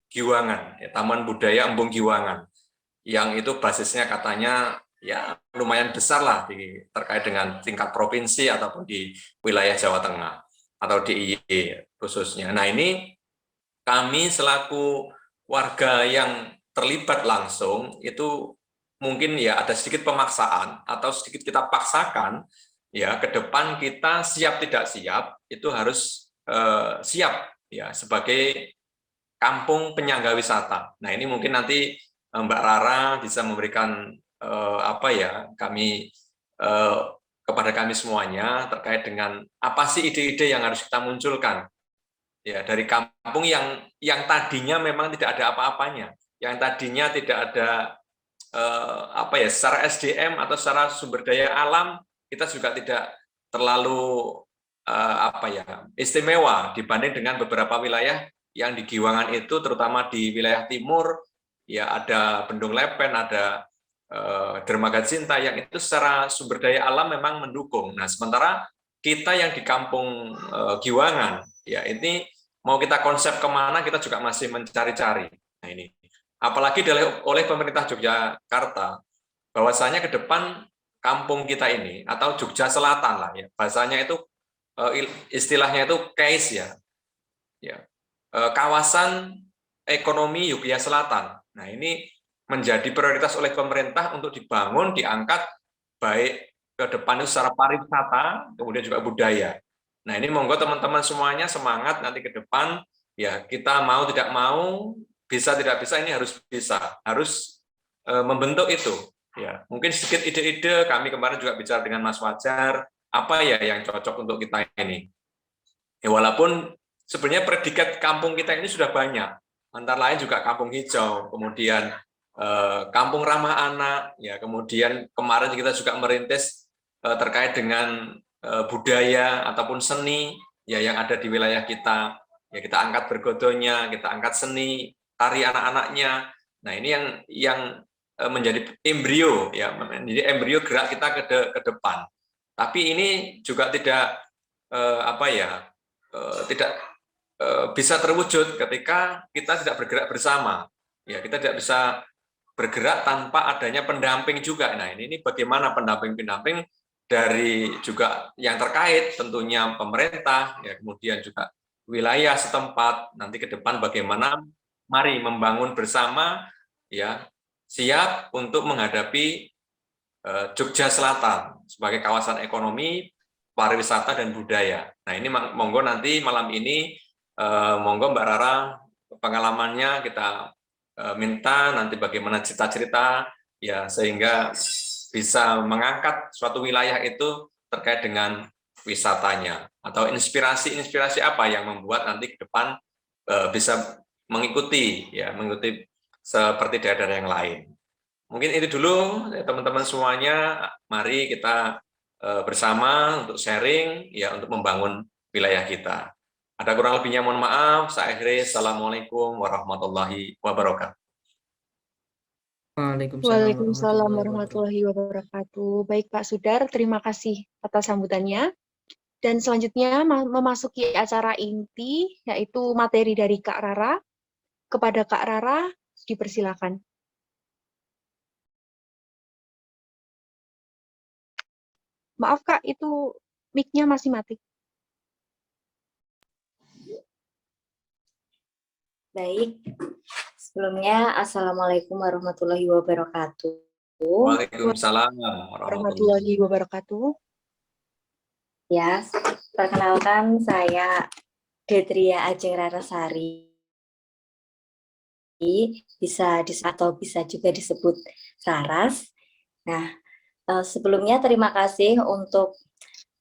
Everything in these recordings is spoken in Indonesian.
Giwangan, ya, Taman Budaya Embung Giwangan, yang itu basisnya katanya ya lumayan besar lah terkait dengan tingkat provinsi ataupun di wilayah Jawa Tengah atau DIY khususnya. Nah ini kami selaku warga yang terlibat langsung itu mungkin ya ada sedikit pemaksaan atau sedikit kita paksakan ya ke depan kita siap tidak siap itu harus siap ya sebagai kampung penyangga wisata. Nah ini mungkin nanti Mbak Rara bisa memberikan apa ya kepada kami semuanya terkait dengan apa sih ide-ide yang harus kita munculkan ya dari kampung yang tadinya memang tidak ada apa-apanya, yang tadinya tidak ada apa ya secara SDM atau secara sumber daya alam kita juga tidak terlalu apa ya istimewa dibanding dengan beberapa wilayah yang di Giwangan itu, terutama di wilayah timur ya ada Bendung Lepen, ada Dermaga Cinta yang itu secara sumber daya alam memang mendukung. Nah sementara kita yang di kampung Giwangan ya ini mau kita konsep kemana kita juga masih mencari-cari. Nah ini apalagi oleh pemerintah Yogyakarta bahwasanya ke depan kampung kita ini atau Jogja Selatan lah ya bahasanya itu istilahnya itu case ya kawasan ekonomi Yogyakarta Selatan. Nah ini menjadi prioritas oleh pemerintah untuk dibangun, diangkat baik ke depan itu secara pariwisata, kemudian juga budaya. Nah ini monggo teman-teman semuanya semangat nanti ke depan ya kita mau tidak mau bisa tidak bisa ini harus membentuk itu ya mungkin sedikit ide-ide kami kemarin juga bicara dengan Mas Wajar apa ya yang cocok untuk kita ini ya walaupun sebenarnya predikat kampung kita ini sudah banyak antara lain juga kampung hijau kemudian kampung ramah anak ya kemudian kemarin kita juga merintis terkait dengan budaya ataupun seni ya yang ada di wilayah kita ya kita angkat bergodonya kita angkat seni tari anak-anaknya. Nah ini yang menjadi embrio ya menjadi embrio gerak kita ke depan. Tapi ini juga tidak apa ya tidak bisa terwujud ketika kita tidak bergerak bersama. Ya kita tidak bisa bergerak tanpa adanya pendamping juga. Nah ini bagaimana pendamping-pendamping dari juga yang terkait tentunya pemerintah ya kemudian juga wilayah setempat nanti ke depan bagaimana mari membangun bersama ya siap untuk menghadapi Jogja Selatan sebagai kawasan ekonomi pariwisata dan budaya. Nah ini monggo nanti malam ini monggo Mbak Rara pengalamannya kita minta nanti bagaimana cerita-cerita ya sehingga bisa mengangkat suatu wilayah itu terkait dengan wisatanya atau inspirasi apa yang membuat nanti ke depan bisa mengikuti seperti daerah-daerah yang lain. Mungkin itu dulu teman-teman semuanya, mari kita bersama untuk sharing ya untuk membangun wilayah kita. Ada kurang lebihnya mohon maaf. Saya akhiri. Assalamualaikum warahmatullahi wabarakatuh. Waalaikumsalam warahmatullahi wabarakatuh. Baik Pak Sudar, terima kasih atas sambutannya. Dan selanjutnya memasuki acara inti, yaitu materi dari Kak Rara. Kepada Kak Rara, dipersilakan. Maaf Kak, itu mic-nya masih mati. Baik, sebelumnya Assalamualaikum warahmatullahi wabarakatuh. Waalaikumsalam warahmatullahi wabarakatuh. Ya, perkenalkan saya Detria Ajeng Rarasari. Bisa juga disebut Saras. Nah, sebelumnya terima kasih untuk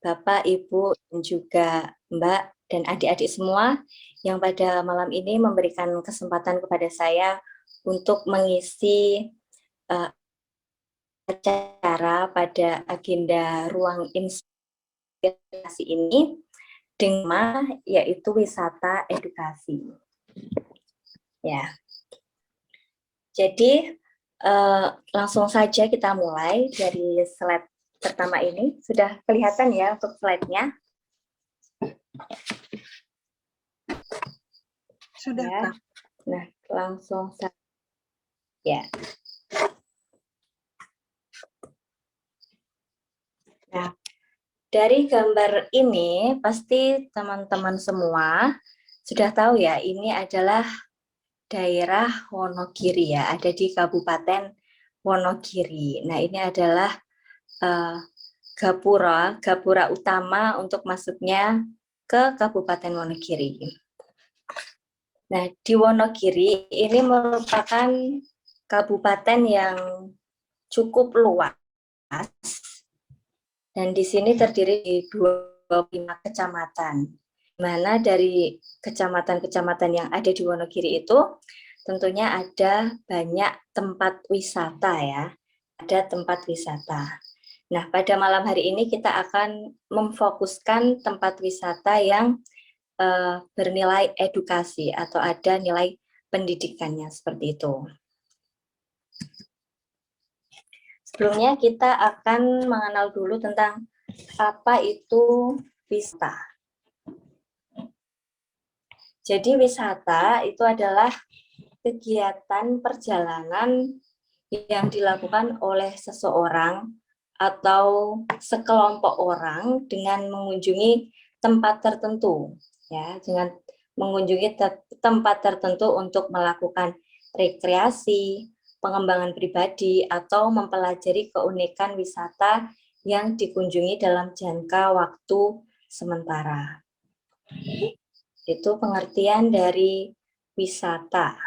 Bapak, Ibu, dan juga Mbak dan adik-adik semua yang pada malam ini memberikan kesempatan kepada saya untuk mengisi acara pada agenda ruang inspirasi ini dengan yaitu wisata edukasi. Ya. Jadi langsung saja kita mulai dari slide pertama ini. Sudah kelihatan ya untuk slide-nya? Sudah, ya. Kak. Nah, langsung saja. Ya. Nah, dari gambar ini pasti teman-teman semua sudah tahu ya, ini adalah daerah Wonogiri ya, ada di Kabupaten Wonogiri. Nah, ini adalah gapura utama untuk masuknya ke Kabupaten Wonogiri. Nah, di Wonogiri ini merupakan kabupaten yang cukup luas, dan di sini terdiri di 25 kecamatan. Mana dari kecamatan-kecamatan yang ada di Wonogiri itu tentunya ada banyak tempat wisata ya, ada tempat wisata. Nah, pada malam hari ini kita akan memfokuskan tempat wisata yang bernilai edukasi atau ada nilai pendidikannya seperti itu. Sebelumnya kita akan mengenal dulu tentang apa itu wisata. Jadi wisata itu adalah kegiatan perjalanan yang dilakukan oleh seseorang atau sekelompok orang dengan mengunjungi tempat tertentu, ya, dengan mengunjungi tempat tertentu untuk melakukan rekreasi, pengembangan pribadi, atau mempelajari keunikan wisata yang dikunjungi dalam jangka waktu sementara. Itu pengertian dari wisata.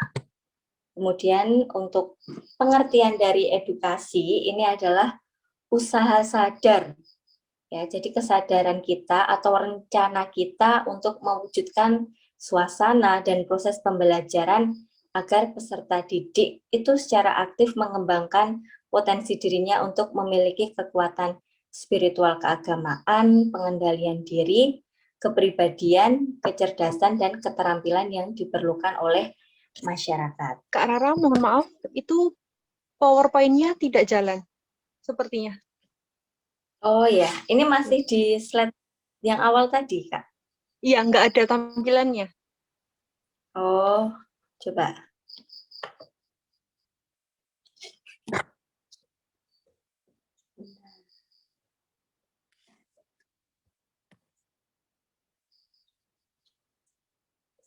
Kemudian untuk pengertian dari edukasi ini adalah usaha sadar. Ya, jadi kesadaran kita atau rencana kita untuk mewujudkan suasana dan proses pembelajaran agar peserta didik itu secara aktif mengembangkan potensi dirinya untuk memiliki kekuatan spiritual keagamaan, pengendalian diri, kepribadian, kecerdasan, dan keterampilan yang diperlukan oleh masyarakat. Kak Rara, mohon maaf, itu PowerPoint-nya tidak jalan, sepertinya. Oh ya, ini masih di slide yang awal tadi, Kak? Iya, nggak ada tampilannya. Oh, coba.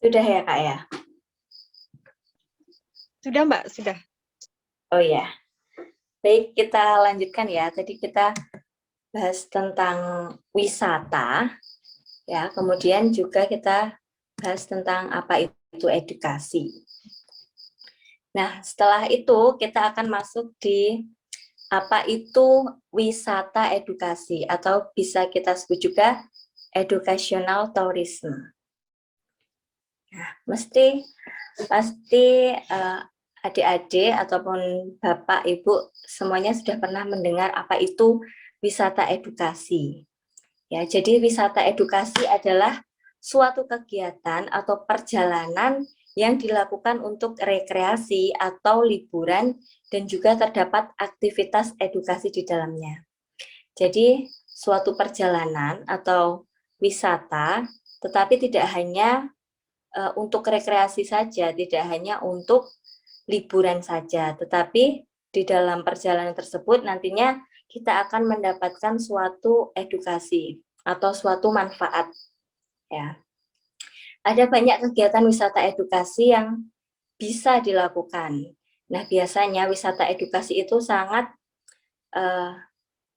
Sudah ya, Kak ya? Sudah, Mbak? Sudah. Oh ya. Baik, kita lanjutkan ya. Tadi kita bahas tentang wisata, ya. Kemudian juga kita bahas tentang apa itu edukasi. Nah, setelah itu kita akan masuk di apa itu wisata edukasi atau bisa kita sebut juga educational tourism. Nah, pasti adik-adik ataupun Bapak Ibu semuanya sudah pernah mendengar apa itu wisata edukasi. Ya, jadi wisata edukasi adalah suatu kegiatan atau perjalanan yang dilakukan untuk rekreasi atau liburan dan juga terdapat aktivitas edukasi di dalamnya. Jadi, suatu perjalanan atau wisata, tetapi tidak hanya untuk rekreasi saja, tidak hanya untuk liburan saja, tetapi di dalam perjalanan tersebut nantinya kita akan mendapatkan suatu edukasi atau suatu manfaat. Ya. Ada banyak kegiatan wisata edukasi yang bisa dilakukan. Nah, biasanya wisata edukasi itu sangat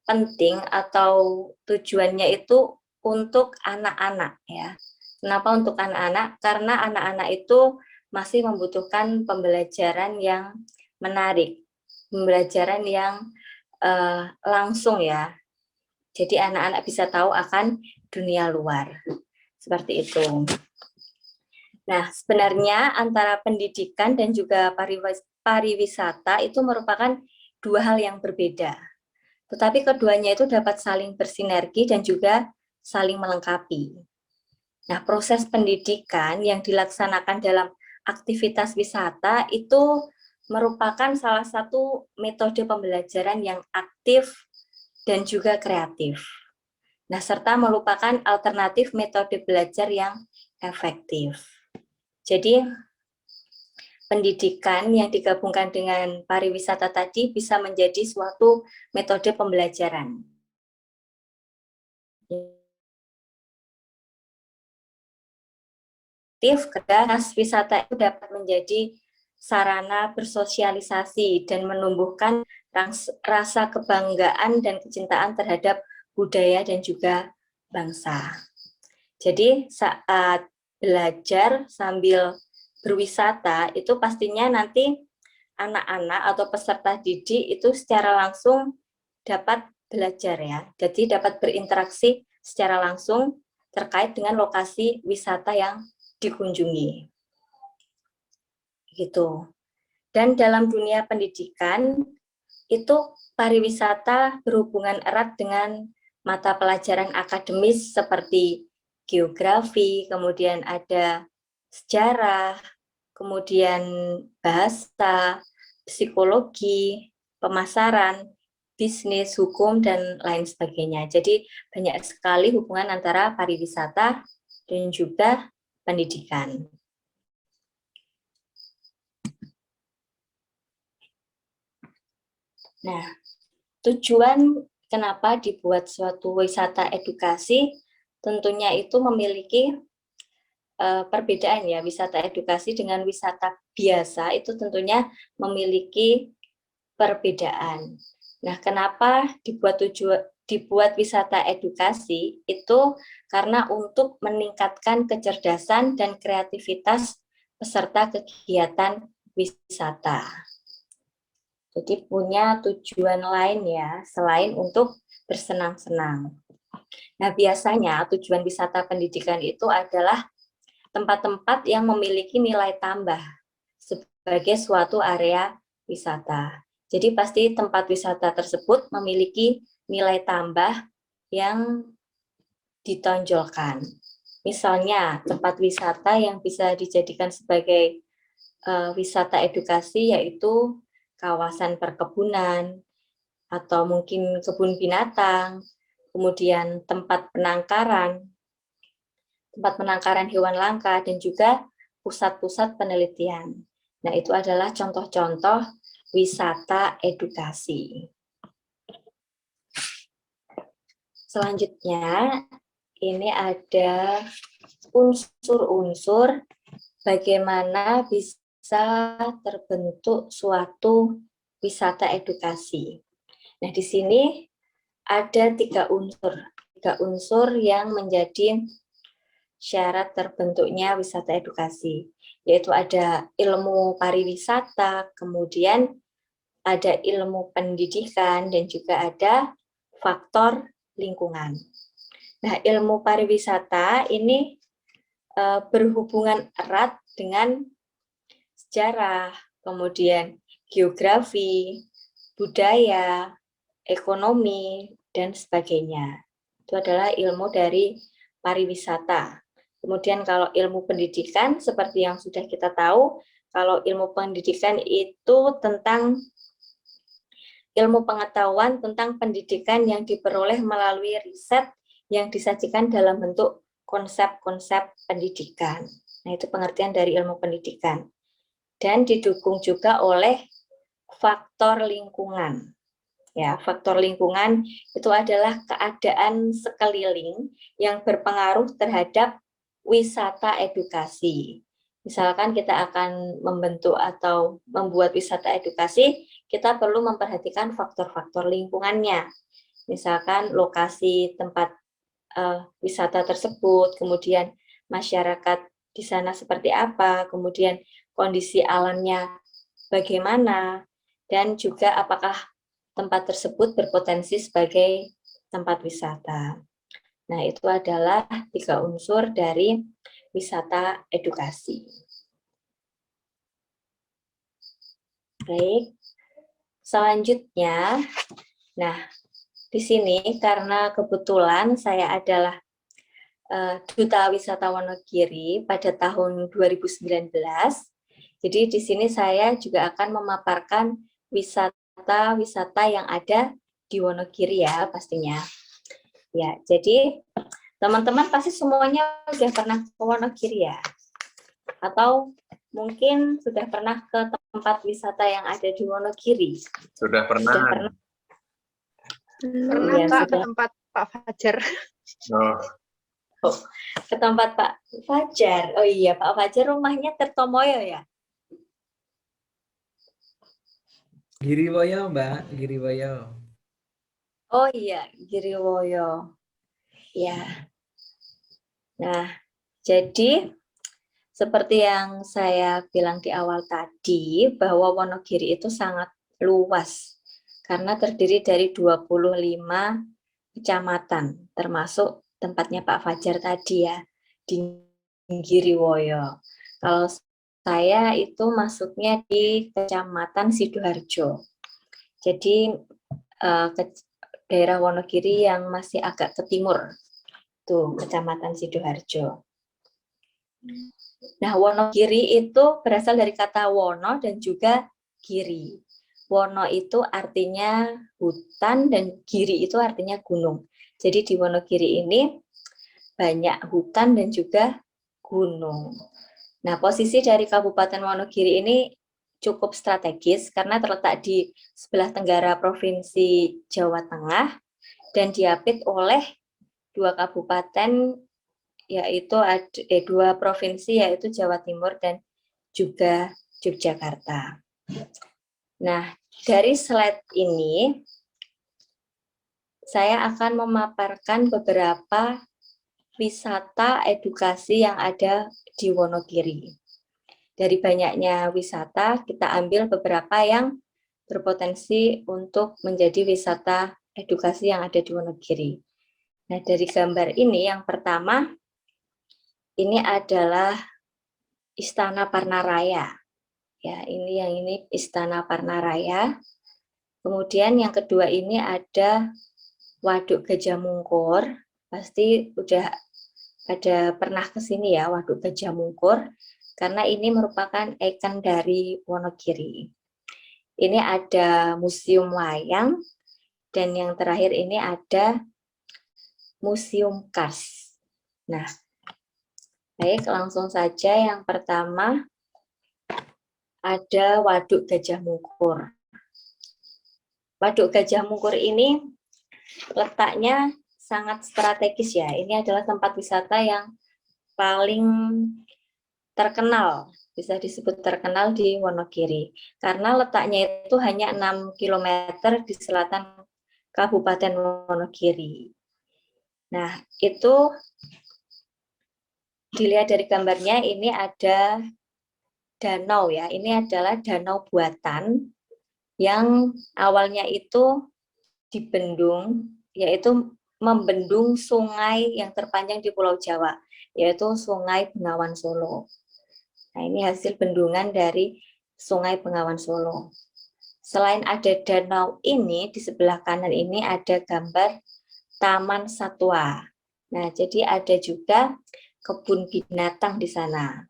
penting atau tujuannya itu untuk anak-anak ya. Kenapa untuk anak-anak? Karena anak-anak itu masih membutuhkan pembelajaran yang menarik, pembelajaran yang langsung ya. Jadi anak-anak bisa tahu akan dunia luar. Seperti itu. Nah, sebenarnya antara pendidikan dan juga pariwisata itu merupakan dua hal yang berbeda. Tetapi keduanya itu dapat saling bersinergi dan juga saling melengkapi. Nah, proses pendidikan yang dilaksanakan dalam aktivitas wisata itu merupakan salah satu metode pembelajaran yang aktif dan juga kreatif. Nah, serta merupakan alternatif metode belajar yang efektif. Jadi, pendidikan yang digabungkan dengan pariwisata tadi bisa menjadi suatu metode pembelajaran. Kedas wisata itu dapat menjadi sarana bersosialisasi dan menumbuhkan rasa kebanggaan dan kecintaan terhadap budaya dan juga bangsa. Jadi saat belajar sambil berwisata itu pastinya nanti anak-anak atau peserta didik itu secara langsung dapat belajar ya. Jadi dapat berinteraksi secara langsung terkait dengan lokasi wisata yang dikunjungi. Gitu. Dan dalam dunia pendidikan itu pariwisata berhubungan erat dengan mata pelajaran akademis seperti geografi, kemudian ada sejarah, kemudian bahasa, psikologi, pemasaran, bisnis, hukum, dan lain sebagainya. Jadi banyak sekali hubungan antara pariwisata dan juga pendidikan. Nah, tujuan kenapa dibuat suatu wisata edukasi, tentunya itu memiliki perbedaan ya. Wisata edukasi dengan wisata biasa itu tentunya memiliki perbedaan. Nah, kenapa dibuat wisata edukasi itu karena untuk meningkatkan kecerdasan dan kreativitas peserta kegiatan wisata. Jadi punya tujuan lain ya, selain untuk bersenang-senang. Nah, biasanya tujuan wisata pendidikan itu adalah tempat-tempat yang memiliki nilai tambah sebagai suatu area wisata. Jadi pasti tempat wisata tersebut memiliki nilai tambah yang ditonjolkan. Misalnya tempat wisata yang bisa dijadikan sebagai wisata edukasi yaitu kawasan perkebunan atau mungkin kebun binatang, kemudian tempat penangkaran hewan langka, dan juga pusat-pusat penelitian. Nah, itu adalah contoh-contoh wisata edukasi. Selanjutnya, ini ada unsur-unsur bagaimana bisa terbentuk suatu wisata edukasi. Nah, di sini ada tiga unsur yang menjadi syarat terbentuknya wisata edukasi, yaitu ada ilmu pariwisata, kemudian ada ilmu pendidikan, dan juga ada faktor lingkungan. Nah, ilmu pariwisata ini berhubungan erat dengan sejarah, kemudian geografi, budaya, ekonomi, dan sebagainya. Itu adalah ilmu dari pariwisata. Kemudian kalau ilmu pendidikan, seperti yang sudah kita tahu, kalau ilmu pendidikan itu tentang ilmu pengetahuan tentang pendidikan yang diperoleh melalui riset yang disajikan dalam bentuk konsep-konsep pendidikan. Nah, itu pengertian dari ilmu pendidikan. Dan didukung juga oleh faktor lingkungan. Ya, faktor lingkungan itu adalah keadaan sekeliling yang berpengaruh terhadap wisata edukasi. Misalkan kita akan membentuk atau membuat wisata edukasi, kita perlu memperhatikan faktor-faktor lingkungannya. Misalkan lokasi tempat wisata tersebut, kemudian masyarakat di sana seperti apa, kemudian kondisi alamnya bagaimana, dan juga apakah tempat tersebut berpotensi sebagai tempat wisata. Nah, itu adalah tiga unsur dari wisata edukasi. Baik, selanjutnya, nah di sini karena kebetulan saya adalah Duta Wisata Wonogiri pada tahun 2019, jadi di sini saya juga akan memaparkan wisata yang ada di Wonogiri ya pastinya. Ya, jadi teman-teman pasti semuanya sudah pernah ke Wonogiri ya? Atau mungkin sudah pernah ke tempat wisata yang ada di Wonogiri? Sudah pernah. Sudah pernah. Pernah Iya, Kak ke sudah. tempat Pak Fajar. Oh, Ke tempat Pak Fajar. Oh iya, Pak Fajar rumahnya Tirtomoyo ya? Giriwoyo, Mbak, Giriwoyo. Oh iya, Giriwoyo. Ya. Nah, jadi seperti yang saya bilang di awal tadi, bahwa Wonogiri itu sangat luas karena terdiri dari 25 kecamatan, termasuk tempatnya Pak Fajar tadi ya, di Giriwoyo. Kalau saya itu masuknya di Kecamatan Sidoarjo. Jadi ke daerah Wonogiri yang masih agak ke timur, tuh Kecamatan Sidoarjo. Nah, Wonogiri itu berasal dari kata wono dan juga giri. Wono itu artinya hutan dan giri itu artinya gunung. Jadi di Wonogiri ini banyak hutan dan juga gunung. Nah, posisi dari Kabupaten Wonogiri ini cukup strategis karena terletak di sebelah tenggara Provinsi Jawa Tengah dan diapit oleh dua kabupaten, yaitu dua provinsi, yaitu Jawa Timur dan juga Yogyakarta. Nah, dari slide ini saya akan memaparkan beberapa wisata edukasi yang ada di Wonogiri. Dari banyaknya wisata, kita ambil beberapa yang berpotensi untuk menjadi wisata edukasi yang ada di Wonogiri. Nah, dari gambar ini yang pertama, ini adalah Istana Parnaraya. Ya, ini Istana Parnaraya. Kemudian yang kedua ini ada Waduk Gajah Mungkur. Pasti udah ada pernah ke sini ya, Waduk Gajah Mungkur, karena ini merupakan ikon dari Wonogiri. Ini ada Museum Wayang, dan yang terakhir ini ada Museum Kars. Nah, baik, langsung saja yang pertama ada Waduk Gajah Mungkur. Waduk Gajah Mungkur ini letaknya sangat strategis ya. Ini adalah tempat wisata yang paling terkenal, bisa disebut terkenal di Wonogiri. Karena letaknya itu hanya 6 km di selatan Kabupaten Wonogiri. Nah, itu dilihat dari gambarnya, ini ada danau ya. Ini adalah danau buatan yang awalnya itu dibendung, yaitu membendung sungai yang terpanjang di Pulau Jawa, yaitu Sungai Bengawan Solo. Nah, ini hasil bendungan dari Sungai Bengawan Solo. Selain ada danau ini, di sebelah kanan ini ada gambar Taman Satwa. Nah, jadi ada juga kebun binatang di sana.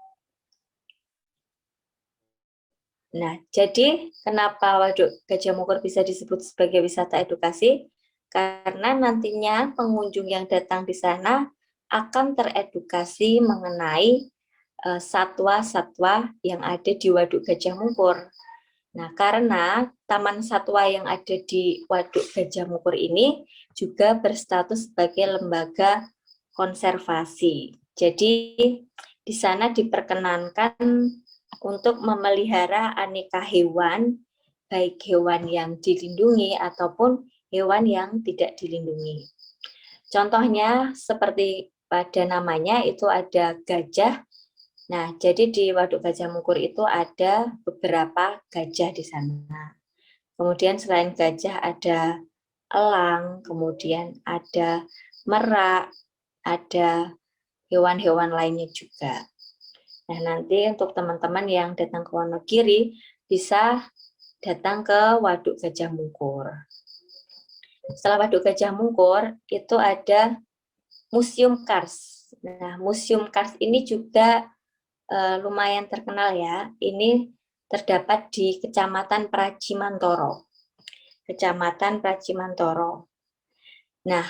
Nah, jadi kenapa Waduk Gajah Mungkur bisa disebut sebagai wisata edukasi? Karena nantinya pengunjung yang datang di sana akan teredukasi mengenai satwa-satwa yang ada di Waduk Gajah Mungkur. Nah, karena Taman Satwa yang ada di Waduk Gajah Mungkur ini juga berstatus sebagai lembaga konservasi. Jadi, di sana diperkenankan untuk memelihara aneka hewan, baik hewan yang dilindungi ataupun hewan yang tidak dilindungi. Contohnya seperti pada namanya itu ada gajah. Nah, jadi di Waduk Gajah Mungkur itu ada beberapa gajah di sana. Kemudian selain gajah ada elang, kemudian ada merak, ada hewan-hewan lainnya juga. Nah, nanti untuk teman-teman yang datang ke Wonogiri bisa datang ke Waduk Gajah Mungkur. Setelah Waduk Gajah Mungkur itu ada Museum Kars. Nah, Museum Kars ini juga lumayan terkenal ya. Ini terdapat di Kecamatan Pracimantoro. Kecamatan Pracimantoro. Nah,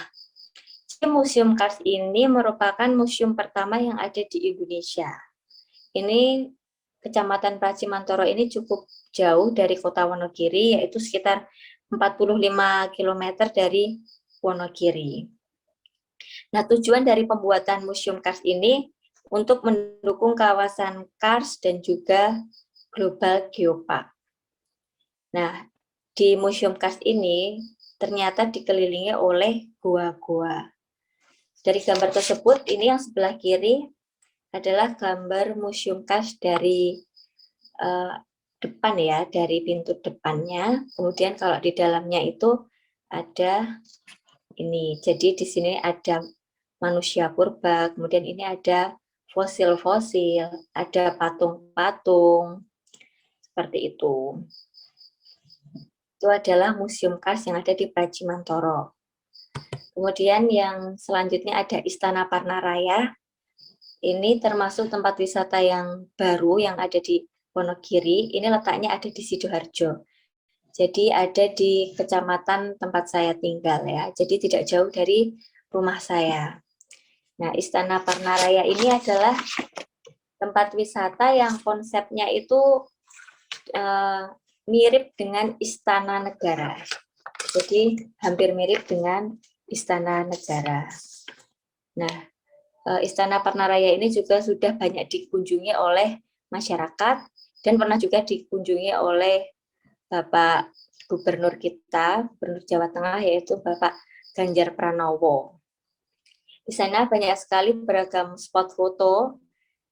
Museum Kars ini merupakan museum pertama yang ada di Indonesia. Ini Kecamatan Pracimantoro ini cukup jauh dari kota Wonogiri, yaitu sekitar 45 km dari Wonogiri. Nah, tujuan dari pembuatan Museum Kars ini untuk mendukung kawasan Kars dan juga Global Geopark. Nah, di Museum Kars ini ternyata dikelilingi oleh gua-gua. Dari gambar tersebut, ini yang sebelah kiri adalah gambar Museum Kars dari depan ya, dari pintu depannya. Kemudian kalau di dalamnya itu ada ini. Jadi di sini ada manusia purba, kemudian ini ada fosil-fosil, ada patung-patung, seperti itu. Itu adalah Museum Kars yang ada di Pracimantoro. Kemudian yang selanjutnya ada Istana Parnaraya. Ini termasuk tempat wisata yang baru yang ada di Wonogiri. Ini letaknya ada di Sidoarjo. Jadi ada di kecamatan tempat saya tinggal ya. Jadi tidak jauh dari rumah saya. Nah, Istana Parnaraya ini adalah tempat wisata yang konsepnya itu mirip dengan Istana Negara. Jadi hampir mirip dengan Istana Negara. Nah, Istana Parnaraya ini juga sudah banyak dikunjungi oleh masyarakat dan pernah juga dikunjungi oleh Bapak Gubernur kita, Gubernur Jawa Tengah, yaitu Bapak Ganjar Pranowo. Di sana banyak sekali beragam spot foto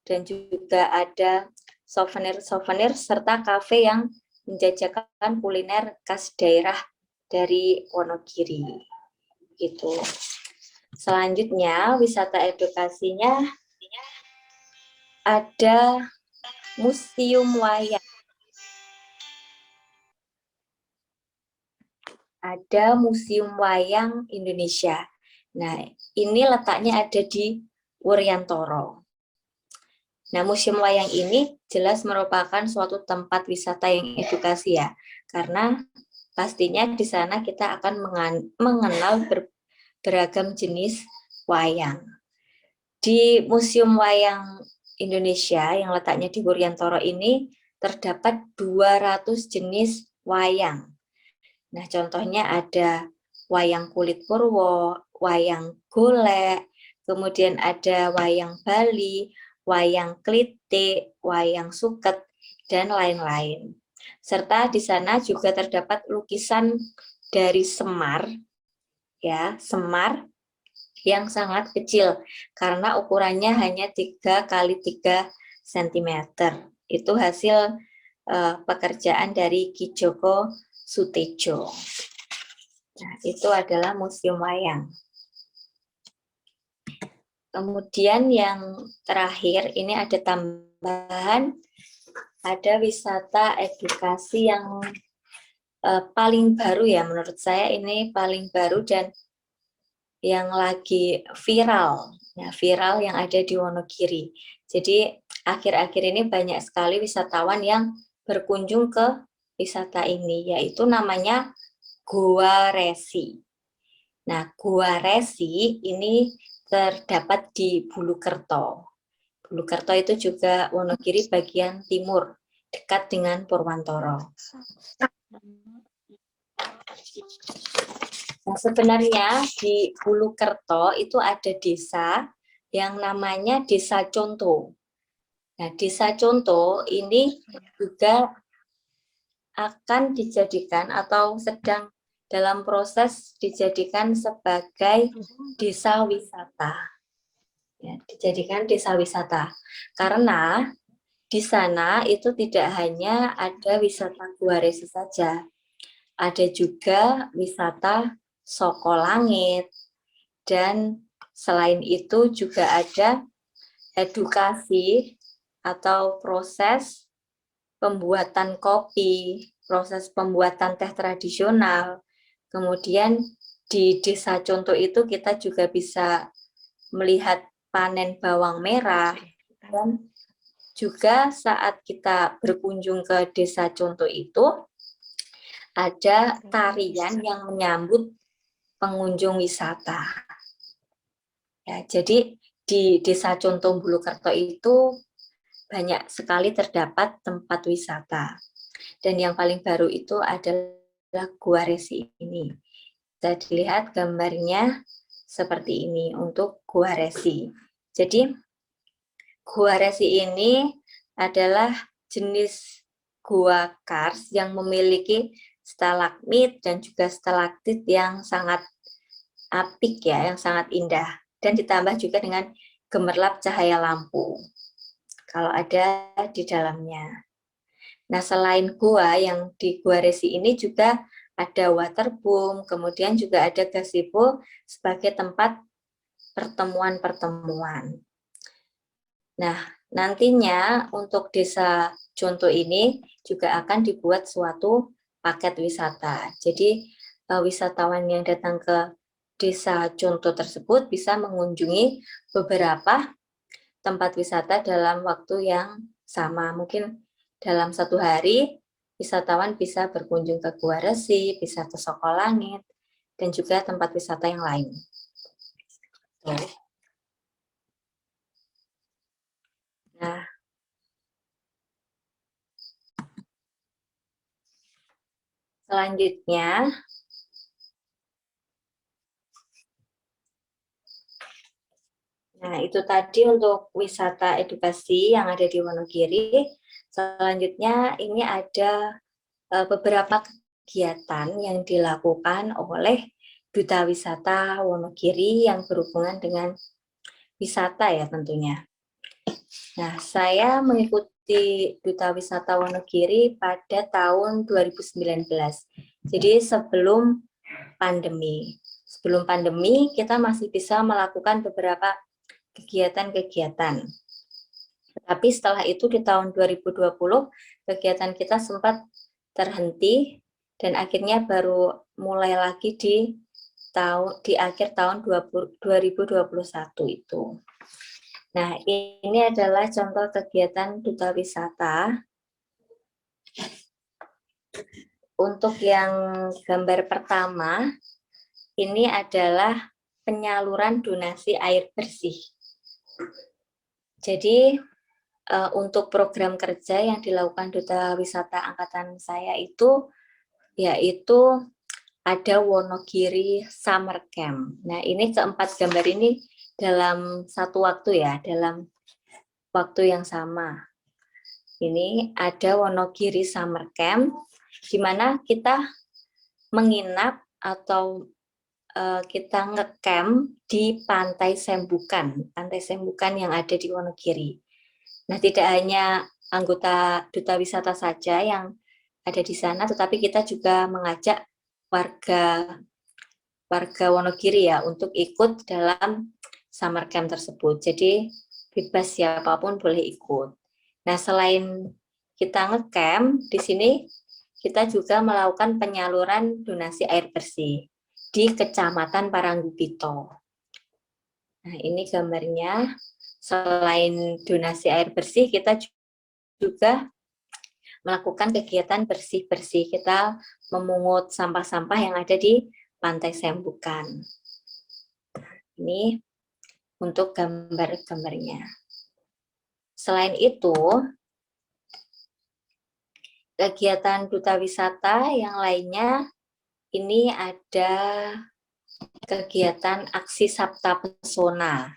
dan juga ada souvenir-souvenir serta kafe yang menjajakan kuliner khas daerah dari Wonogiri. Gitu. Selanjutnya, wisata edukasinya ada Museum Wayang. Ada Museum Wayang Indonesia. Nah, ini letaknya ada di Wuryantoro. Nah, Museum Wayang ini jelas merupakan suatu tempat wisata yang edukasi ya, karena pastinya di sana kita akan mengenal beragam jenis wayang. Di Museum Wayang Indonesia yang letaknya di Wuryantoro ini terdapat 200 jenis wayang. Nah, contohnya ada wayang kulit purwo, wayang golek, kemudian ada wayang Bali, wayang klitik, wayang suket, dan lain-lain. Serta di sana juga terdapat lukisan dari Semar, ya, Semar yang sangat kecil karena ukurannya hanya 3 x 3 cm. Itu hasil pekerjaan dari Ki Joko Sutejo. Nah, itu adalah Museum Wayang. Kemudian yang terakhir ini ada tambahan, ada wisata edukasi yang paling baru ya, menurut saya ini paling baru dan yang lagi viral, ya, viral yang ada di Wonogiri. Jadi akhir-akhir ini banyak sekali wisatawan yang berkunjung ke wisata ini, yaitu namanya Goa Resi. Nah, Goa Resi ini terdapat di Bulukerto. Bulukerto itu juga Wonogiri bagian timur, dekat dengan Purwantoro. Nah, sebenarnya di Bulukerto itu ada desa yang namanya Desa Conto. Nah, Desa Conto ini juga akan dijadikan atau sedang dalam proses dijadikan sebagai desa wisata. Ya, dijadikan desa wisata. Karena di sana itu tidak hanya ada wisata Goa Resi saja. Ada juga wisata Soko Langit. Dan selain itu juga ada edukasi atau proses pembuatan kopi, proses pembuatan teh tradisional. Kemudian di Desa Conto itu kita juga bisa melihat panen bawang merah. Dan juga saat kita berkunjung ke Desa Conto itu, ada tarian yang menyambut pengunjung wisata. Ya, jadi di Desa Conto Bulukerto itu banyak sekali terdapat tempat wisata. Dan yang paling baru itu adalah Gua Resi ini. Bisa dilihat gambarnya seperti ini untuk Gua Resi. Jadi Gua Resi ini adalah jenis gua kars yang memiliki stalagmit dan juga stalaktit yang sangat apik ya, yang sangat indah. Dan ditambah juga dengan gemerlap cahaya lampu kalau ada di dalamnya. Nah, selain gua yang di Gua Resi ini juga ada waterboom, kemudian juga ada gazebo sebagai tempat pertemuan-pertemuan. Nah, nantinya untuk Desa Conto ini juga akan dibuat suatu paket wisata. Jadi wisatawan yang datang ke Desa Conto tersebut bisa mengunjungi beberapa tempat wisata dalam waktu yang sama. Mungkin dalam 1 hari wisatawan bisa berkunjung ke Gua Resi, bisa ke Sokolangit, dan juga tempat wisata yang lain. Nah, selanjutnya, nah itu tadi untuk wisata edukasi yang ada di Wonogiri. Selanjutnya ini ada beberapa kegiatan yang dilakukan oleh Duta Wisata Wonogiri yang berhubungan dengan wisata ya tentunya. Nah, saya mengikuti Duta Wisata Wonogiri pada tahun 2019. Jadi sebelum pandemi. Sebelum pandemi kita masih bisa melakukan beberapa kegiatan-kegiatan. Tapi setelah itu di tahun 2020 kegiatan kita sempat terhenti dan akhirnya baru mulai lagi di akhir tahun 2021 itu. Nah, ini adalah contoh kegiatan Duta Wisata. Untuk yang gambar pertama, ini adalah penyaluran donasi air bersih. Jadi, untuk program kerja yang dilakukan Duta Wisata Angkatan saya itu, yaitu ada Wonogiri Summer Camp. Nah, ini keempat gambar ini dalam satu waktu ya, dalam waktu yang sama. Ini ada Wonogiri Summer Camp, di mana kita menginap atau kita ngecamp di Pantai Sembukan yang ada di Wonogiri. Nah, tidak hanya anggota Duta Wisata saja yang ada di sana, tetapi kita juga mengajak warga Wonogiri ya untuk ikut dalam summer camp tersebut. Jadi bebas siapapun boleh ikut. Nah, selain kita ngecamp di sini, kita juga melakukan penyaluran donasi air bersih di Kecamatan Paranggupito. Nah, ini gambarnya. Selain donasi air bersih, kita juga melakukan kegiatan bersih-bersih. Kita memungut sampah-sampah yang ada di Pantai Sembukan. Ini untuk gambar-gambarnya. Selain itu, kegiatan Duta Wisata yang lainnya, ini ada kegiatan aksi Sabta Pesona.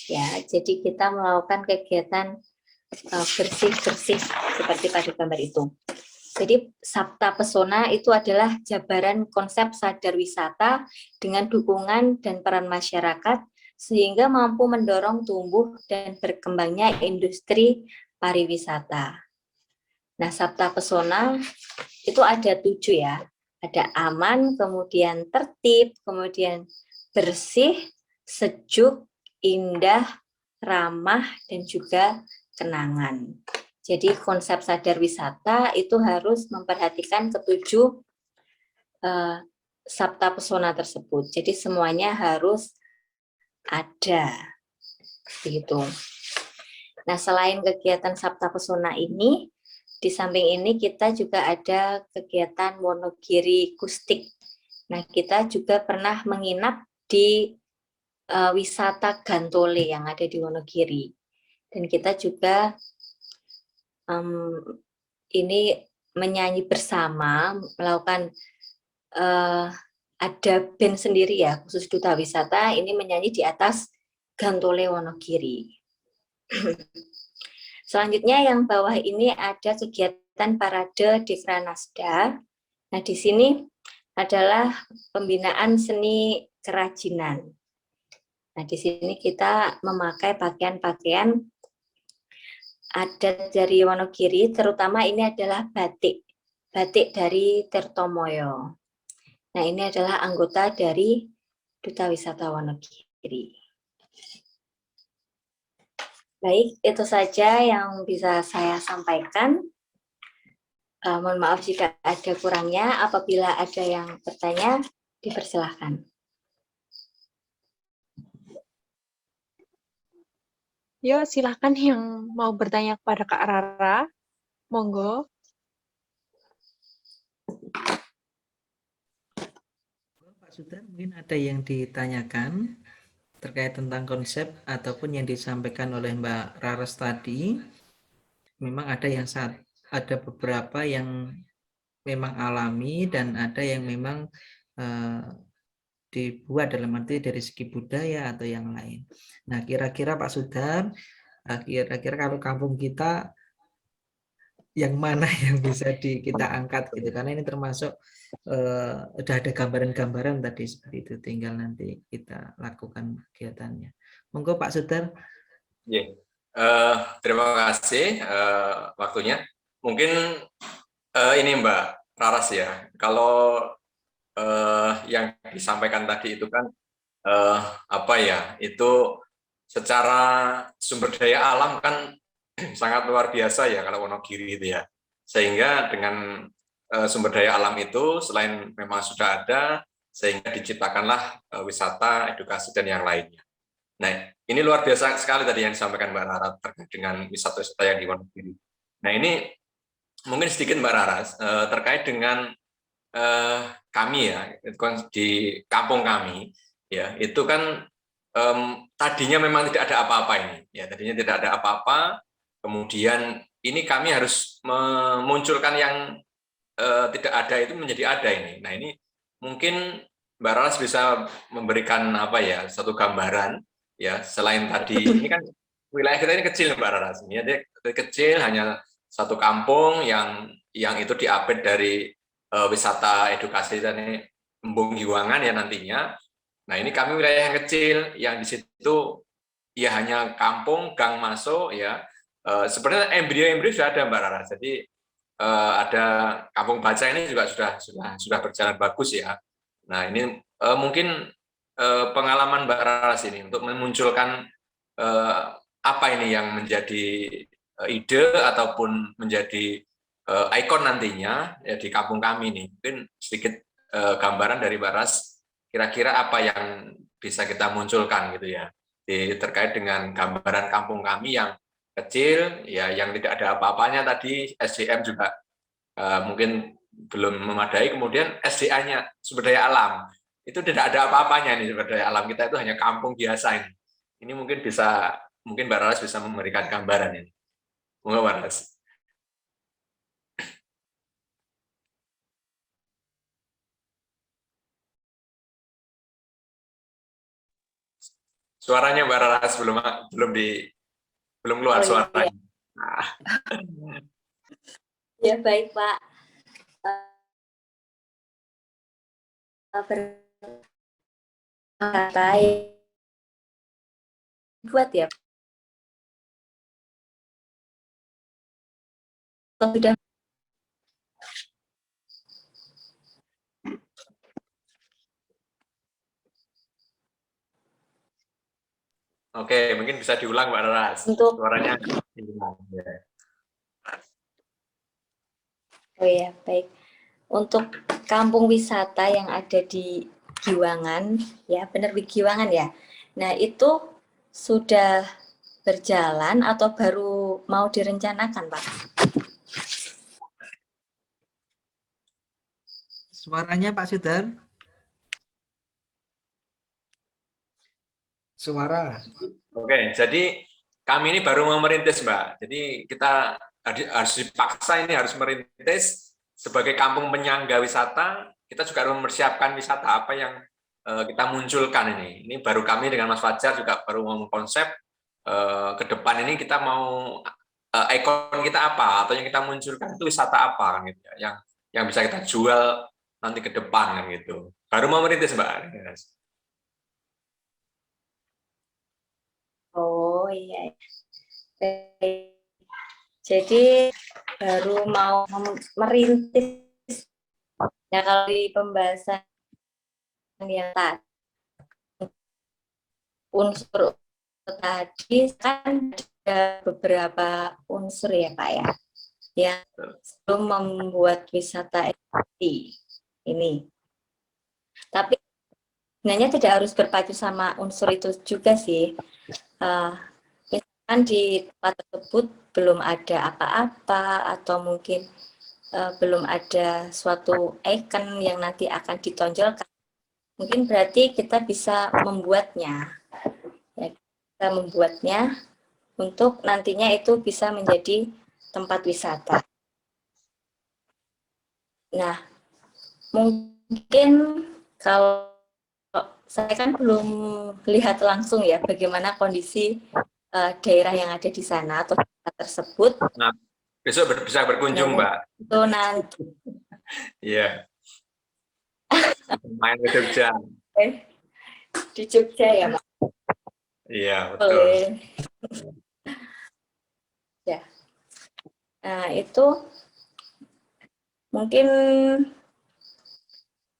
Ya, jadi kita melakukan kegiatan bersih-bersih seperti pada gambar itu. Jadi Sabta Pesona itu adalah jabaran konsep sadar wisata dengan dukungan dan peran masyarakat sehingga mampu mendorong tumbuh dan berkembangnya industri pariwisata. Nah, Sabta Pesona itu ada 7 ya. Ada aman, kemudian tertib, kemudian bersih, sejuk, indah, ramah, dan juga kenangan. Jadi konsep sadar wisata itu harus memperhatikan ketujuh Sabta Pesona tersebut. Jadi semuanya harus ada. Begitu. Nah, selain kegiatan Sabta Pesona ini, di samping ini kita juga ada kegiatan Wonogiri Kustik. Nah, kita juga pernah menginap di wisata Gantole yang ada di Wonogiri. Dan kita juga ini menyanyi bersama, melakukan ada band sendiri ya, khusus Duta Wisata, ini menyanyi di atas Gantole Wonogiri. Selanjutnya yang bawah ini ada kegiatan parade Dekranasda. Nah, di sini adalah pembinaan seni kerajinan. Nah, di sini kita memakai pakaian-pakaian adat dari Wonogiri, terutama ini adalah batik. Batik dari Tirtomoyo. Nah, ini adalah anggota dari Duta Wisata Wonogiri. Baik, itu saja yang bisa saya sampaikan. Mohon maaf jika ada kurangnya. Apabila ada yang bertanya, dipersilahkan. Yuk, silahkan yang mau bertanya kepada Kak Rara. Monggo. Pak Sudar, mungkin ada yang ditanyakan terkait tentang konsep ataupun yang disampaikan oleh Mbak Raras tadi. Memang ada beberapa yang memang alami dan ada yang memang dibuat dalam arti dari segi budaya atau yang lain. Nah, kira-kira Pak Sudar, kira-kira kalau kampung kita yang mana yang bisa kita angkat gitu, karena ini termasuk udah ada gambaran-gambaran tadi seperti itu, tinggal nanti kita lakukan kegiatannya. Monggo Pak Sudar. Yeah. Terima kasih waktunya. Mungkin ini Mbak Raras ya, kalau yang disampaikan tadi itu kan apa ya, itu secara sumber daya alam kan sangat luar biasa ya kalau Wonogiri itu ya, sehingga dengan sumber daya alam itu selain memang sudah ada, sehingga diciptakanlah wisata, edukasi dan yang lainnya. Nah, ini luar biasa sekali tadi yang disampaikan Mbak Rara terkait dengan wisata-wisata yang di Wonogiri. Nah, ini mungkin sedikit Mbak Raras terkait dengan kami ya, di kampung kami ya, itu kan tadinya memang tidak ada apa-apa ini ya, tadinya tidak ada apa-apa, kemudian ini kami harus memunculkan yang tidak ada itu menjadi ada ini. Nah, ini mungkin Mbak Raras bisa memberikan apa ya, satu gambaran ya, selain tadi ini kan wilayah kita ini kecil Mbak Raras, ini dia kecil, hanya satu kampung yang itu diupdate dari wisata edukasi dan Embung Giwangan ya nantinya. Nah, ini kami wilayah yang kecil yang di situ ya hanya kampung, gang masuk ya. Sebenarnya embrio-embrio sudah ada Mbak Rara. Jadi ada Kampung Baca ini juga sudah berjalan bagus ya. Nah, ini mungkin pengalaman Mbak Raras ini untuk memunculkan apa ini yang menjadi ide ataupun menjadi ikon nantinya ya di kampung kami ini. Mungkin sedikit gambaran dari Mbak Raras kira-kira apa yang bisa kita munculkan gitu ya terkait dengan gambaran kampung kami yang kecil ya, yang tidak ada apa-apanya tadi, SDM juga mungkin belum memadai, kemudian SDA-nya sumber daya alam itu tidak ada apa-apanya nih, sumber daya alam kita itu hanya kampung biasa ini. Ini mungkin Mbak Raras bisa memberikan gambaran ini. Monggo Mbak Raras. Suaranya Mbak Raras belum keluar suaranya. Ya, baik Pak. Buat ya. Sudah. Oke, mungkin bisa diulang Mbak Raras. Untuk suaranya. Oh ya, baik. Untuk kampung wisata yang ada di Giwangan, ya benar di Giwangan ya. Nah, itu sudah berjalan atau baru mau direncanakan, Pak? Suaranya Pak Sudar. Suara. Oke, jadi kami ini baru mau merintis Mbak. Jadi kita harus dipaksa ini harus merintis sebagai kampung penyangga wisata. Kita juga harus mempersiapkan wisata apa yang kita munculkan ini. Ini baru kami dengan Mas Fajar juga baru ngomong konsep ke depan ini kita mau ikon kita apa atau yang kita munculkan itu wisata apa kan gitu ya, yang bisa kita jual nanti ke depan kan gitu. Baru mau merintis Mbak. Oh iya. Baik. Jadi baru mau merintis. Nah, kalau di pembahasan yang tadi unsur tadi kan ada beberapa unsur ya Pak ya, yang sebelum membuat wisata edukasi ini. Tapi sebenarnya tidak harus berpacu sama unsur itu juga sih. Misalkan di tempat tersebut belum ada apa-apa atau mungkin belum ada suatu icon yang nanti akan ditonjolkan, mungkin berarti kita bisa membuatnya, ya, kita membuatnya untuk nantinya itu bisa menjadi tempat wisata. Nah, mungkin kalau saya kan belum lihat langsung ya bagaimana kondisi daerah yang ada di sana atau tersebut. Nah, besok bisa berkunjung, Mbak. Itu nanti. Iya. Main ke Jogja. Di Jogja ya, Pak? Iya, betul. Ya. Nah, itu mungkin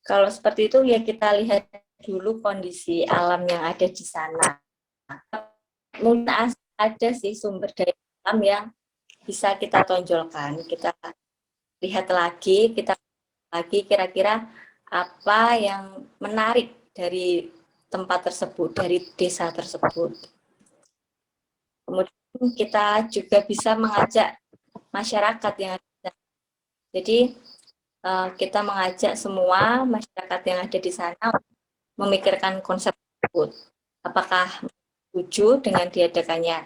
kalau seperti itu ya kita lihat dulu kondisi alam yang ada di sana. Mungkin ada sih sumber daya alam yang bisa kita tonjolkan, kita lihat lagi, kira-kira apa yang menarik dari tempat tersebut, dari desa tersebut. Kemudian kita juga bisa mengajak masyarakat yang ada. Jadi kita mengajak semua masyarakat yang ada di sana memikirkan konsep tersebut. Apakah setuju dengan diadakannya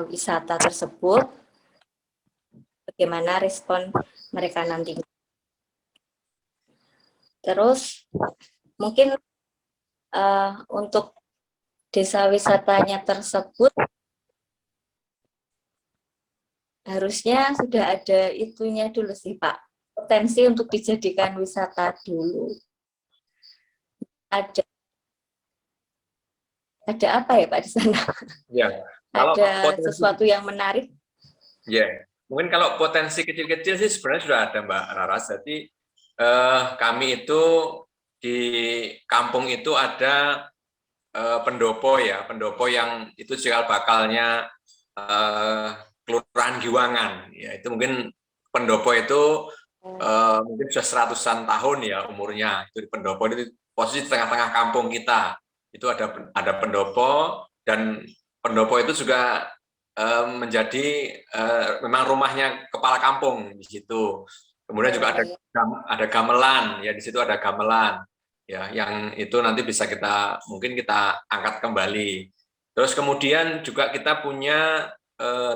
wisata tersebut? Bagaimana respon mereka nantinya? Terus mungkin untuk desa wisatanya tersebut harusnya sudah ada itunya dulu sih Pak, potensi untuk dijadikan wisata dulu. Ada apa ya Pak di sana? Ya, kalau ada sesuatu yang menarik? Ya, mungkin kalau potensi kecil-kecil sih sebenarnya sudah ada Mbak Raras. Jadi kami itu di kampung itu ada pendopo ya, pendopo yang itu cikal bakalnya Kelurahan Giwangan. Ya, itu mungkin pendopo itu mungkin sudah 100-an tahun ya umurnya. Itu di pendopo itu posisi tengah-tengah kampung kita. Itu ada pendopo, dan pendopo itu juga menjadi memang rumahnya kepala kampung di situ. Kemudian juga ada gamelan ya, di situ ada gamelan ya, yang itu nanti bisa mungkin kita angkat kembali. Terus kemudian juga kita punya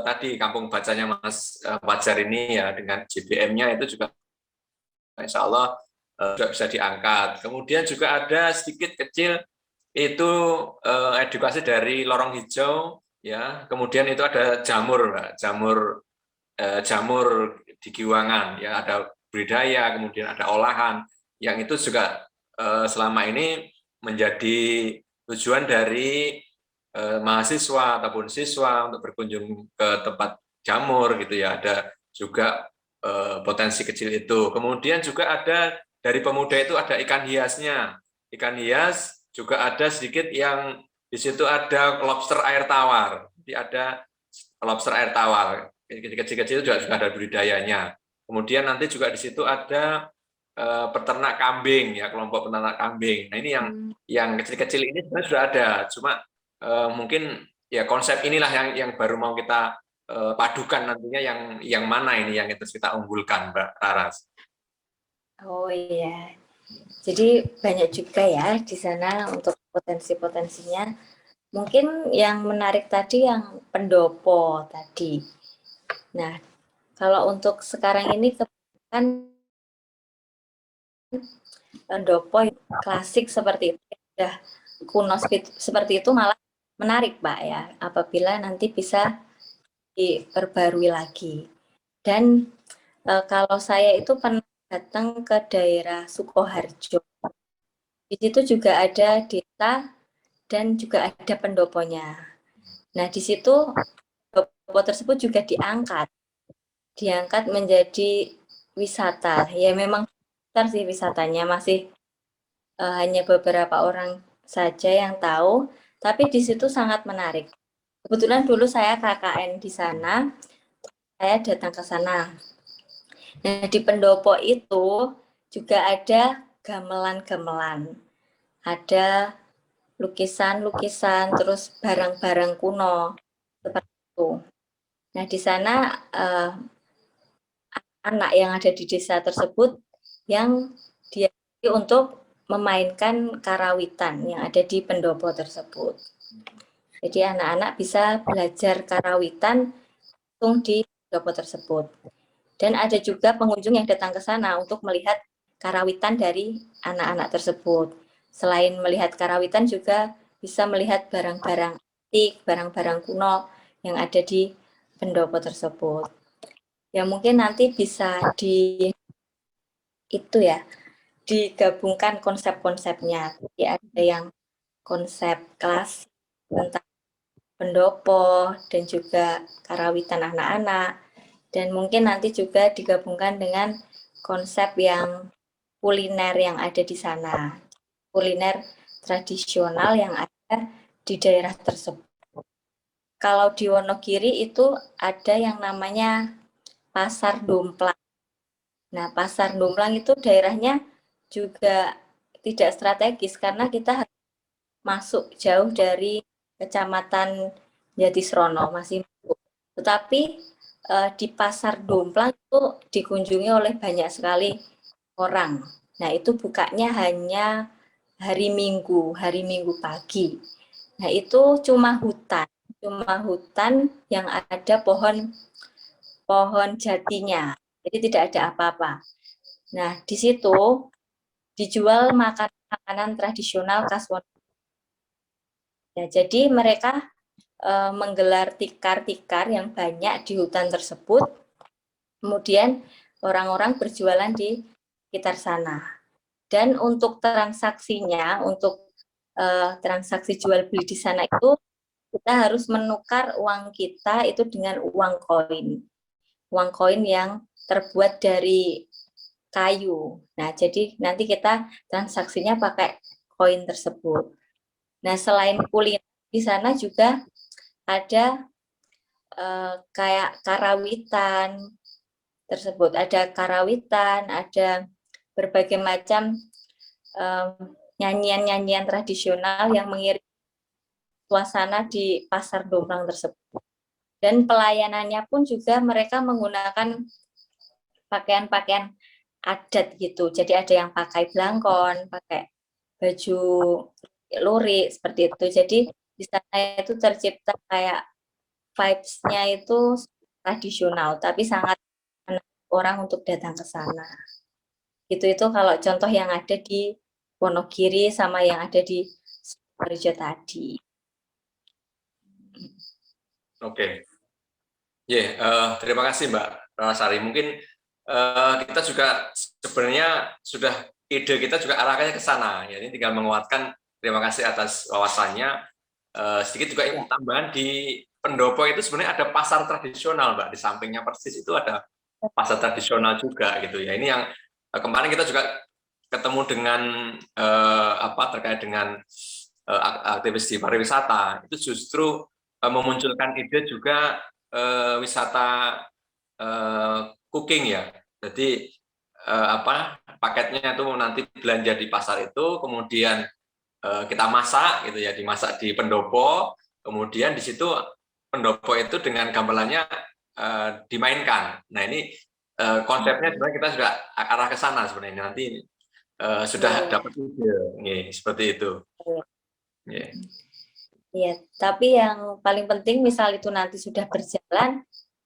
tadi kampung bacanya Mas Fajar ini ya, dengan JBM-nya itu juga insya Allah juga bisa diangkat. Kemudian juga ada sedikit kecil itu edukasi dari lorong hijau ya. Kemudian itu ada jamur di Giwangan ya, ada budidaya, kemudian ada olahan yang itu juga selama ini menjadi tujuan dari mahasiswa ataupun siswa untuk berkunjung ke tempat jamur gitu ya. Ada juga potensi kecil itu. Kemudian juga ada dari pemuda itu ada ikan hiasnya. Ikan hias juga ada sedikit yang di situ ada lobster air tawar. Jadi ada lobster air tawar. Kecil-kecil juga ada budidayanya. Kemudian nanti juga di situ ada peternak kambing ya, kelompok peternak kambing. Nah, ini yang kecil-kecil ini sebenarnya sudah ada. Cuma mungkin ya konsep inilah yang baru mau kita padukan nantinya, yang mana ini yang kita unggulkan, Mbak Raras. Oh iya. Jadi banyak juga ya di sana untuk potensi-potensinya. Mungkin yang menarik tadi yang pendopo tadi. Nah, Kalau untuk sekarang ini kebanyakan pendopo klasik seperti itu, sudah kuno seperti itu malah menarik, Pak ya, apabila nanti bisa diperbarui lagi. Dan kalau saya itu pernah datang ke daerah Sukoharjo. Di situ juga ada desa dan juga ada pendoponya. Nah, di situ pendopo tersebut juga diangkat menjadi wisata. Ya memang besar sih wisatanya, masih hanya beberapa orang saja yang tahu, tapi di situ sangat menarik. Kebetulan dulu saya KKN di sana, saya datang ke sana. Nah, di pendopo itu juga ada gamelan-gamelan, ada lukisan-lukisan, terus barang-barang kuno seperti itu. Nah, di sana anak yang ada di desa tersebut yang diajari untuk memainkan karawitan yang ada di pendopo tersebut. Jadi anak-anak bisa belajar karawitan langsung di pendopo tersebut. Dan ada juga pengunjung yang datang ke sana untuk melihat karawitan dari anak-anak tersebut. Selain melihat karawitan juga bisa melihat barang-barang antik, barang-barang kuno yang ada di pendopo tersebut. Ya mungkin nanti bisa digabungkan konsep-konsepnya. Jadi ada yang konsep kelas tentang pendopo dan juga karawitan anak-anak, dan mungkin nanti juga digabungkan dengan konsep yang kuliner yang ada di sana, kuliner tradisional yang ada di daerah tersebut. Kalau di Wonogiri itu ada yang namanya Pasar Domplang. Nah, Pasar Domplang itu daerahnya juga tidak strategis karena kita harus masuk jauh dari Kecamatan Jatisrono, masih. Tetapi di Pasar Domplang itu dikunjungi oleh banyak sekali orang. Nah, itu bukanya hanya hari Minggu pagi. Nah, itu cuma hutan yang ada pohon jatinya. Jadi tidak ada apa-apa. Nah, di situ dijual makanan tradisional khas Wonogiri. Ya, jadi mereka menggelar tikar-tikar yang banyak di hutan tersebut. Kemudian orang-orang berjualan di sekitar sana. Dan untuk transaksinya, untuk transaksi jual beli di sana itu kita harus menukar uang kita itu dengan uang koin yang terbuat dari kayu. Nah, jadi nanti kita transaksinya pakai koin tersebut. Nah, selain kuliner di sana juga ada kayak karawitan tersebut. Ada karawitan, ada berbagai macam nyanyian-nyanyian tradisional yang mengiringi suasana di Pasar Domplang tersebut. Dan pelayanannya pun juga mereka menggunakan pakaian-pakaian adat gitu. Jadi ada yang pakai blangkon, pakai baju lurik seperti itu. Jadi di sana itu tercipta kayak vibes-nya itu tradisional, tapi sangat menarik orang untuk datang ke sana. Itu kalau contoh yang ada di Wonogiri sama yang ada di Sukoharjo tadi. Oke. Terima kasih Mbak Rawasari. Mungkin kita juga sebenarnya sudah ide kita juga arahnya ke sana. Ya, ini tinggal menguatkan. Terima kasih atas wawasannya. Sedikit juga ingin tambahan di pendopo itu sebenarnya ada pasar tradisional, Mbak. Di sampingnya persis itu ada pasar tradisional juga gitu ya. Ini yang kemarin kita juga ketemu dengan terkait dengan aktivis di pariwisata. Itu justru memunculkan ide juga wisata cooking ya. Jadi paketnya itu nanti belanja di pasar itu, kemudian kita masak gitu ya, dimasak di pendopo, kemudian di situ pendopo itu dengan gamelannya dimainkan. Nah, ini konsepnya sebenarnya kita juga arah ke sana sebenarnya, nanti sudah dapat ide seperti itu. Iya, tapi yang paling penting misal itu nanti sudah berjalan,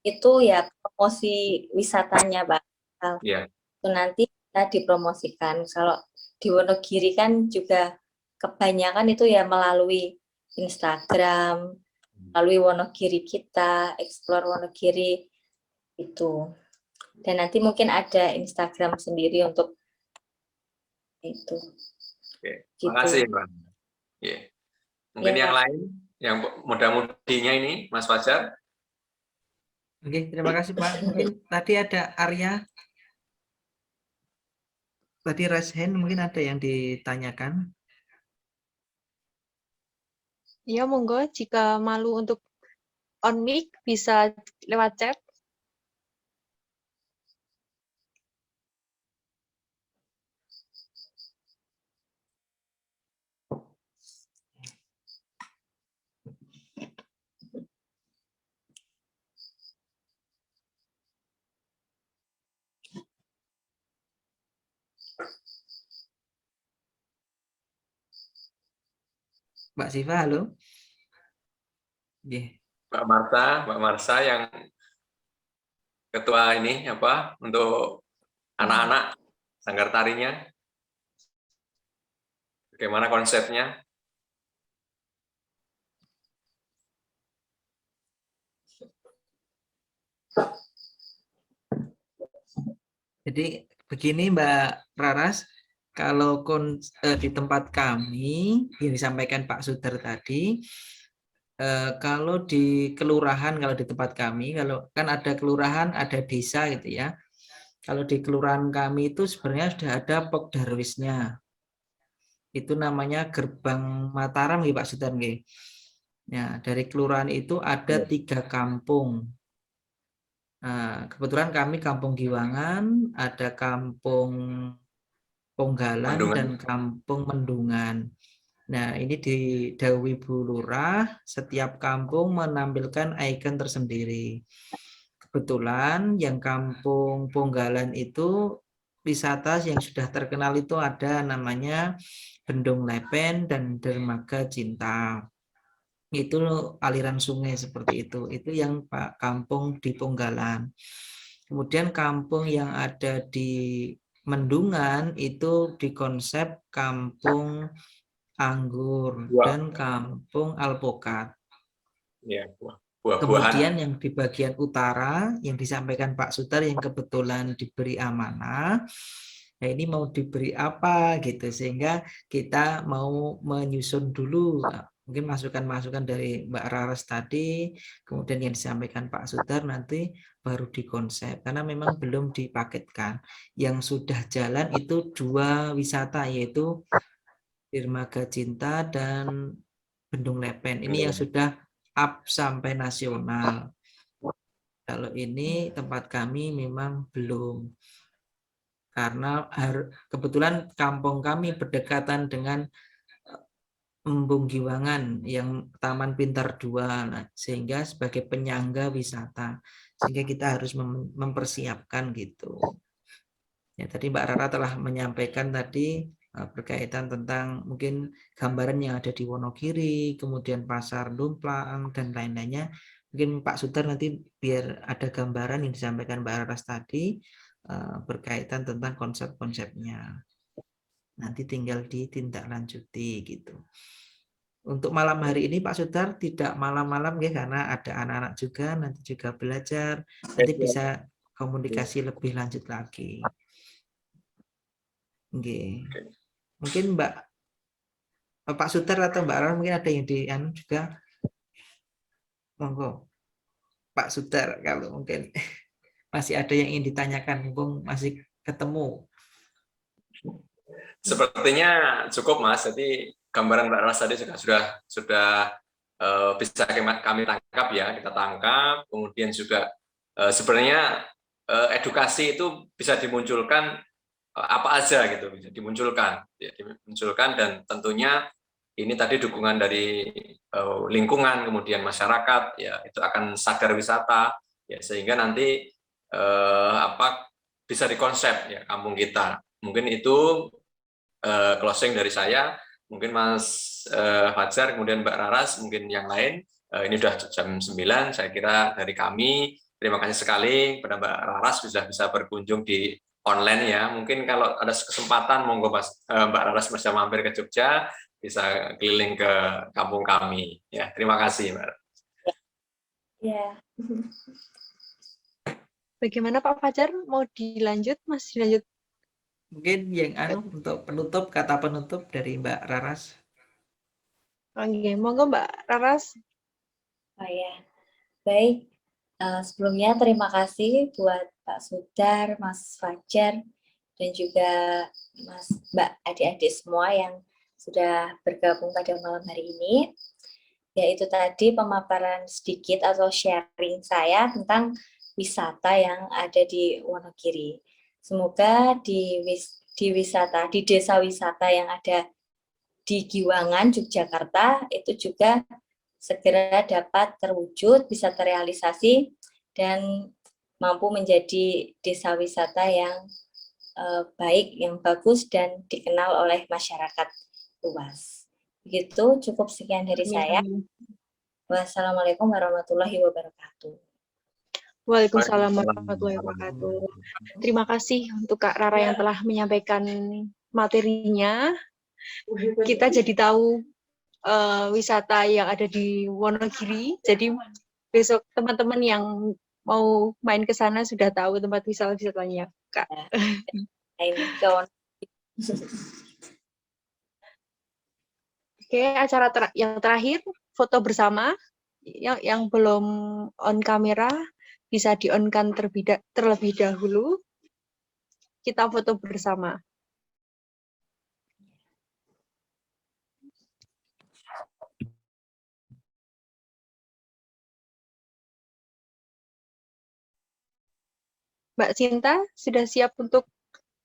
itu ya promosi wisatanya, Pak. Ya. Itu nanti kita dipromosikan. Kalau di Wonogiri kan juga kebanyakan itu ya melalui Instagram, melalui Wonogiri kita, explore Wonogiri itu. Dan nanti mungkin ada Instagram sendiri untuk itu. Oke, Gitu. terima kasih, Mbak. Ya. Mungkin Ya, yang Pak. lain, yang muda-mudinya ini, Mas Fajar. Oke, terima kasih Pak. Mungkin tadi ada Arya, tadi raise hand, mungkin ada yang ditanyakan. Ya, monggo jika malu untuk on mic bisa lewat chat. Mbak Siva, halo. Yeah. Mbak Marsa yang ketua ini apa untuk anak-anak sanggar tarinya. Bagaimana konsepnya? Jadi begini Mbak Raras, kalau di tempat kami yang disampaikan Pak Sudar tadi, kalau di kelurahan, kalau di tempat kami, kalau kan ada kelurahan, ada desa gitu ya. Kalau di kelurahan kami itu sebenarnya sudah ada Pokdarwisnya. Itu namanya Gerbang Mataram ya Pak Sudar nggih. Ya, dari kelurahan itu ada 3 kampung. Nah, kebetulan kami Kampung Giwangan, ada Kampung Ponggalan Mendungan. dan Kampung Mendungan. Nah, ini di Dawi Bu Lurah, setiap kampung menampilkan ikon tersendiri. Kebetulan yang Kampung Ponggalan itu wisata yang sudah terkenal itu ada namanya Bendung Lepen dan Dermaga Cinta. Itu aliran sungai seperti itu yang Pak Kampung di Ponggalan. Kemudian kampung yang ada di Mendungan itu dikonsep kampung anggur dan kampung alpukat. Ya, buah-buahan. Kemudian yang di bagian utara yang disampaikan Pak Sutar yang kebetulan diberi amanah, nah ini mau diberi apa gitu, sehingga kita mau menyusun dulu mungkin masukan-masukan dari Mbak Raras tadi, kemudian yang disampaikan Pak Sutar nanti baru dikonsep, karena memang belum dipaketkan. Yang sudah jalan itu 2 wisata, yaitu Dermaga Cinta dan Bendung Lepen. Ini yang sudah up sampai nasional. Kalau ini tempat kami memang belum. Karena kebetulan kampung kami berdekatan dengan Embung Giwangan yang Taman Pintar 2, nah, sehingga sebagai penyangga wisata, sehingga kita harus mempersiapkan gitu. Ya, tadi Mbak Rara telah menyampaikan tadi berkaitan tentang mungkin gambaran yang ada di Wonogiri, kemudian Pasar Dumplang dan lain-lainnya. Mungkin Pak Sutar nanti biar ada gambaran yang disampaikan Mbak Raras tadi berkaitan tentang konsep-konsepnya. Nanti tinggal ditindaklanjuti gitu. Untuk malam hari ini Pak Sutar tidak malam-malam ya, karena ada anak-anak juga nanti juga belajar, nanti bisa komunikasi lebih lanjut lagi. Oke. Mungkin Pak Sutar atau Mbak Rara mungkin ada yang juga. Monggo. Pak Sutar kalau mungkin masih ada yang ingin ditanyakan, mumpung masih ketemu. Sepertinya cukup Mas. Jadi gambaran Mbak Ras tadi sudah bisa kami tangkap ya, kita tangkap. Kemudian juga sebenarnya edukasi itu bisa dimunculkan apa aja gitu, bisa dimunculkan dan tentunya ini tadi dukungan dari lingkungan, kemudian masyarakat ya, itu akan sadar wisata ya, sehingga nanti bisa dikonsep ya kampung kita. Mungkin itu closing dari saya, mungkin Mas Fajar, kemudian Mbak Raras, mungkin yang lain. Ini sudah jam 9, saya kira dari kami Terima kasih sekali kepada Mbak Raras sudah bisa berkunjung di online ya. Mungkin kalau ada kesempatan monggo Mbak Raras bisa mampir ke Jogja, bisa keliling ke kampung kami. Ya, terima kasih Mbak. Ya. Bagaimana Pak Fajar? Mau dilanjut? Mas dilanjut? Mungkin yang untuk penutup, kata penutup dari Mbak Raras. Oke, monggo Mbak Raras. Oh ya, baik. Sebelumnya terima kasih buat Pak Sudar, Mas Fajar, dan juga Mbak adik-adik semua yang sudah bergabung pada malam hari ini. Yaitu tadi pemaparan sedikit atau sharing saya tentang wisata yang ada di Wonogiri. Semoga di desa wisata yang ada di Giwangan, Yogyakarta, itu juga segera dapat terwujud, bisa terrealisasi, dan mampu menjadi desa wisata yang baik, yang bagus, dan dikenal oleh masyarakat luas. Begitu, cukup sekian dari saya. Wassalamualaikum warahmatullahi wabarakatuh. Waalaikumsalam warahmatullahi wabarakatuh. Terima kasih untuk Kak Rara yang telah menyampaikan materinya. Kita jadi tahu wisata yang ada di Wonogiri. Jadi besok teman-teman yang mau main ke sana sudah tahu tempat wisatanya, Kak. Ini kawan. Oke, acara yang terakhir, foto bersama. Yang belum on kamera, bisa di-on-kan terlebih dahulu. Kita foto bersama. Mbak Sinta, sudah siap untuk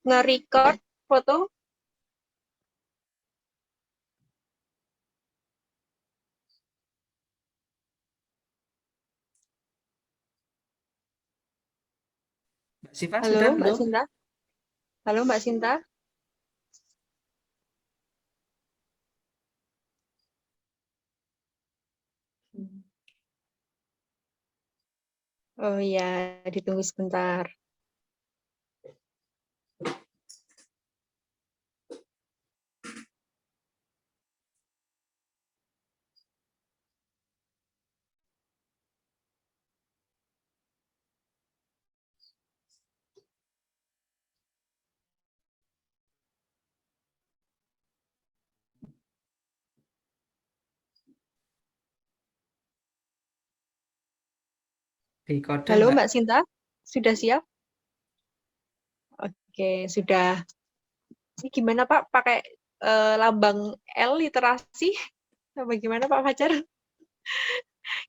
nge-record foto? Mbak Siva Halo, sudah Mbak belum? Sinta? Halo, Mbak Sinta? Oh iya, ditunggu sebentar. Di kode Halo, Mbak. Mbak Sinta? Sudah siap? Oke, sudah. Ini gimana, Pak? Pakai lambang L literasi? Bagaimana, Pak Fajar?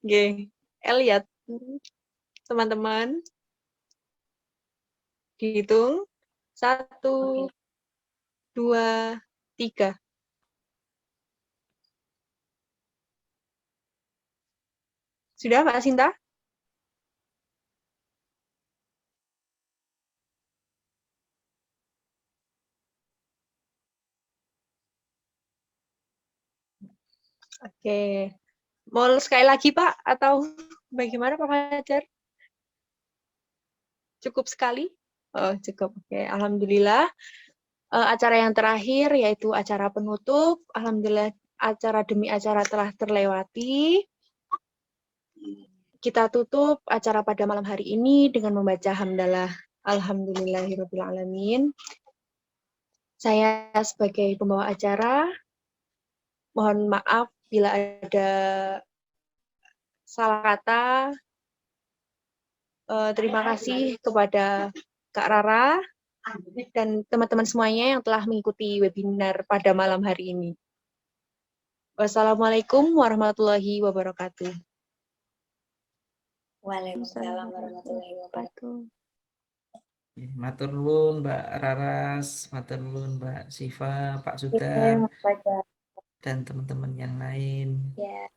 Oke, L ya, teman-teman. Dihitung. 1, 2, 3. Sudah, Mbak Sinta? Oke. Mau sekali lagi, Pak? Atau bagaimana, Pak Fajar? Cukup sekali? Oh, cukup. Oke, alhamdulillah. Acara yang terakhir yaitu acara penutup. Alhamdulillah acara demi acara telah terlewati. Kita tutup acara pada malam hari ini dengan membaca hamdalah alhamdulillahirabbil alamin. Saya sebagai pembawa acara mohon maaf bila ada salah kata. Terima kasih kepada Kak Rara dan teman-teman semuanya yang telah mengikuti webinar pada malam hari ini. Wassalamualaikum warahmatullahi wabarakatuh. Waalaikumsalam warahmatullahi wabarakatuh. Matur nuwun Mbak Raras, matur nuwun Mbak Siva, Pak Sudar, Oke, Mas Fajar. dan teman-teman yang lain. Ya.